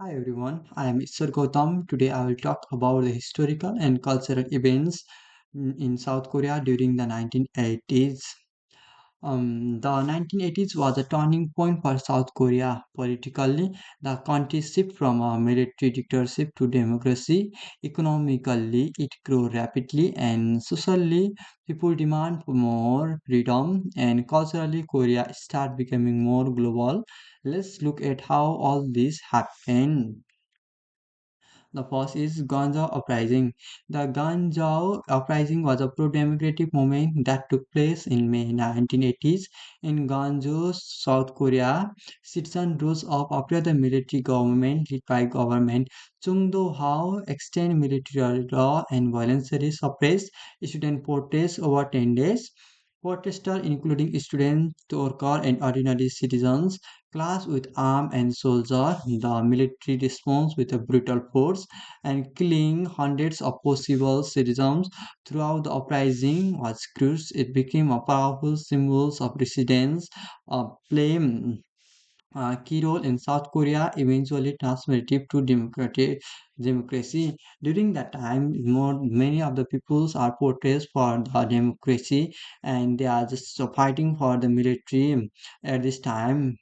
Hi everyone, I am Iswar Gautam. Today I will talk about the historical and cultural events in South Korea during the 1980s. The 1980s was a turning point for South Korea. Politically, the country shifted from a military dictatorship to democracy. Economically, it grew rapidly, and socially, people demand for more freedom. And culturally, Korea started becoming more global. Let's look at how all this happened. The first is Ganjao uprising. The Ganjao uprising was a pro-democratic movement that took place in May 1980s in Ganjao, South Korea. Citizens rose up after the military government, led by government Chung Do-hao, extended military law and violently suppressed student protests over 10 days. Protesters, including students, workers, and ordinary citizens, clashed with armed and soldiers. The military response with a brutal force and killing hundreds of possible citizens throughout the uprising was crucial. It became a powerful symbol of resistance, play key role in South Korea, eventually transformative to democracy. During that time, many of the peoples are portrays for the democracy, and they are just fighting for the military at this time.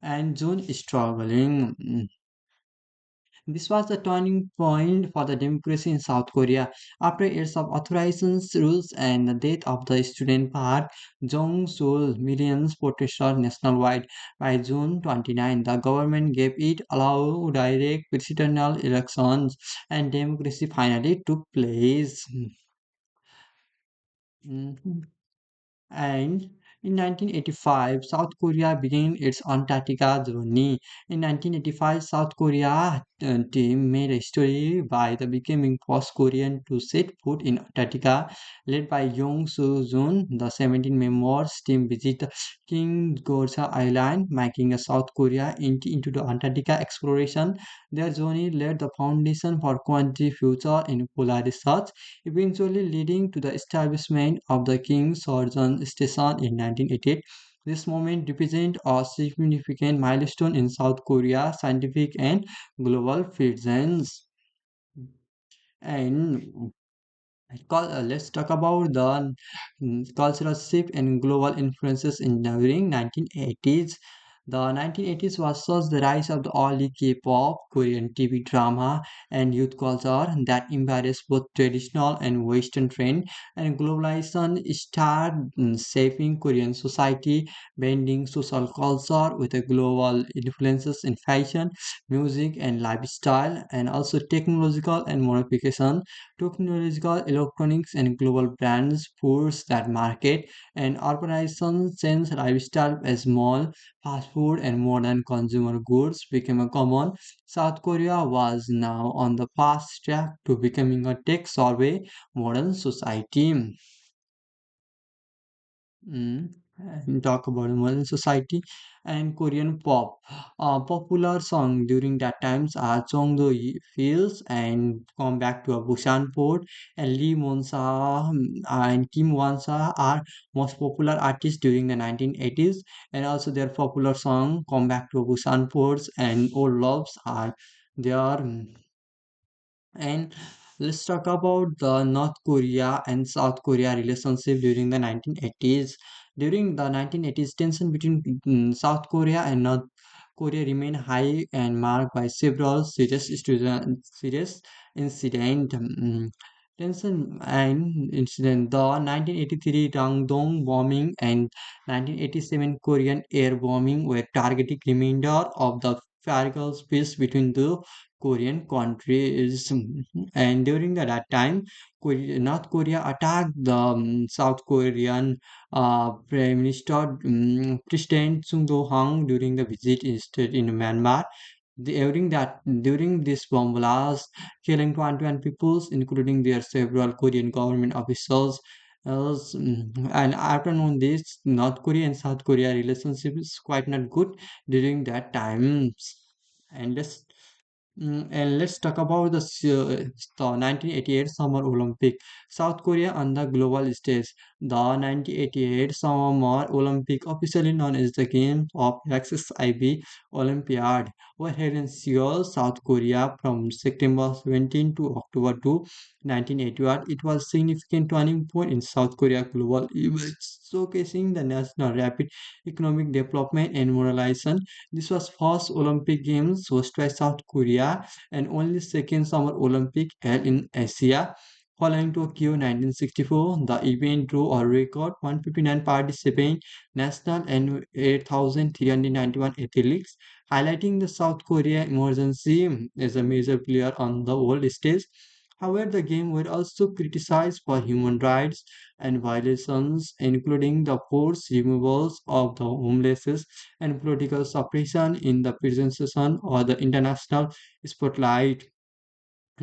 And June is struggling. This was the turning point for the democracy in South Korea. After years of authoritarian rules and the death of the student park, Jong-sul, millions protested nationwide. By June 29, the government gave it allow direct presidential elections and democracy finally took place. Mhm. And in 1985, South Korea began its Antarctica journey. In 1985, South Korea team made a history by the becoming first Korean to set foot in Antarctica, led by Young Soo Jun. The 17 members team visited King Gorsa Island, making a South Korea into the Antarctica exploration. Their journey laid the foundation for country future in polar research, eventually leading to the establishment of the King Surgeon Station in 1988. This moment represents a significant milestone in South Korea's scientific and global presence. And let's talk about the cultural shift and global influences in during 1980s. The 1980s was such the rise of the early K-pop, Korean TV drama, and youth culture that embraced both traditional and Western trend. And globalization started shaping Korean society, blending social culture with the global influences in fashion, music, and lifestyle, and also technological and modification. Technological, electronics, and global brands force that market, and urbanization changed lifestyle as mall, fast food, and modern consumer goods became a common. South Korea was now on the fast track to becoming a tech-savvy modern society. Mm. And talk about modern society and Korean pop. Popular song during that times are Chongdo Fields and Come Back to a Busan Port, and Lee Monsa and Kim Wonsa are most popular artists during the 1980s, and also their popular song Come Back to a Busan Ports and Old Loves are there. And let's talk about the North Korea and South Korea relationship during the 1980s. During the 1980s, tension between South Korea and North Korea remained high and marked by several serious incident. Tension and incident. The 1983 Rangdong bombing and 1987 Korean air bombing were targeting remainder of the fragile peace between the Korean countries. And during that time, North Korea attacked the South Korean Prime Minister President Chung Do-hang during the visit in Myanmar. During this bomb blast, killing 21 people, including their several Korean government officials. And after knowing this, North Korea and South Korea relationship is quite not good during that time. And this. And let's talk about the 1988 Summer Olympic. South Korea on the global stage. The 1988 Summer Olympic, officially known as the Game of XSIB Olympiad, were held in Seoul, South Korea from September 17 to October 2, 1981. It was a significant turning point in South Korea global events, showcasing the national rapid economic development and modernization. This was first Olympic Games hosted by South Korea and only second Summer Olympic held in Asia. Following Tokyo 1964, the event drew a record 159 participants, national and 8,391 athletes, highlighting the South Korea emergency as a major player on the world stage. However, the game were also criticized for human rights and violations, including the forced removals of the homeless and political suppression in the presentation or the international spotlight.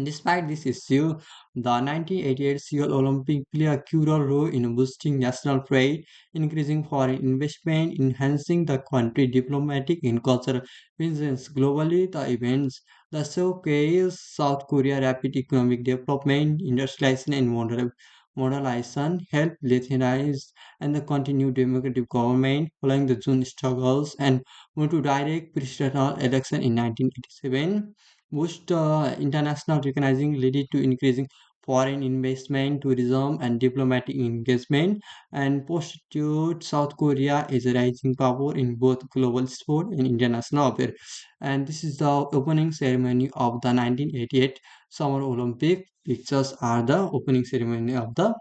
Despite this issue, the 1988 Seoul Olympics played a crucial role in boosting national trade, increasing foreign investment, enhancing the country's diplomatic and cultural presence globally. The events that showcase South Korea's rapid economic development, industrialization, and modernization helped legitimize and the continued democratic government following the June struggles and moved to direct presidential election in 1987 boost international recognizing leading to increasing foreign investment, tourism, and diplomatic engagement, and prostitute South Korea is a rising power in both global sport and international affairs. And this is the opening ceremony of the 1988 Summer Olympic. Pictures are the opening ceremony of the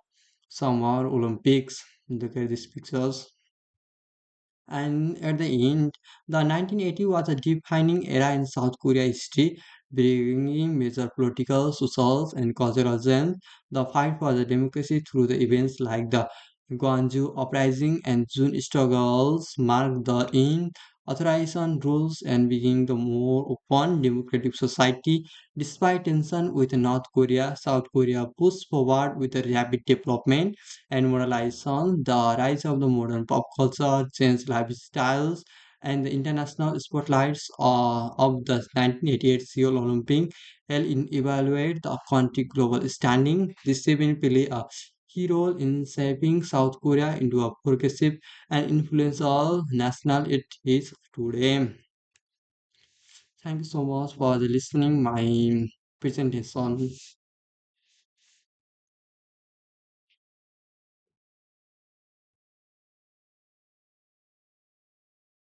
Summer Olympics. Look at these pictures. And at the end, the 1980 was a defining era in South Korea history, bringing major political, social, and cultural change. The fight for the democracy through the events like the Gwangju Uprising and June struggles marked the end. Authorization rules and being the more open democratic society. Despite tension with North Korea, South Korea pushed forward with a rapid development and modernization, the rise of the modern pop culture, changed lifestyles, and the international spotlights of the 1988 Seoul Olympic helped in evaluate the country's global standing. This event played a key role in shaping South Korea into a progressive and influential national it is today. Thank you so much for the listening my presentation.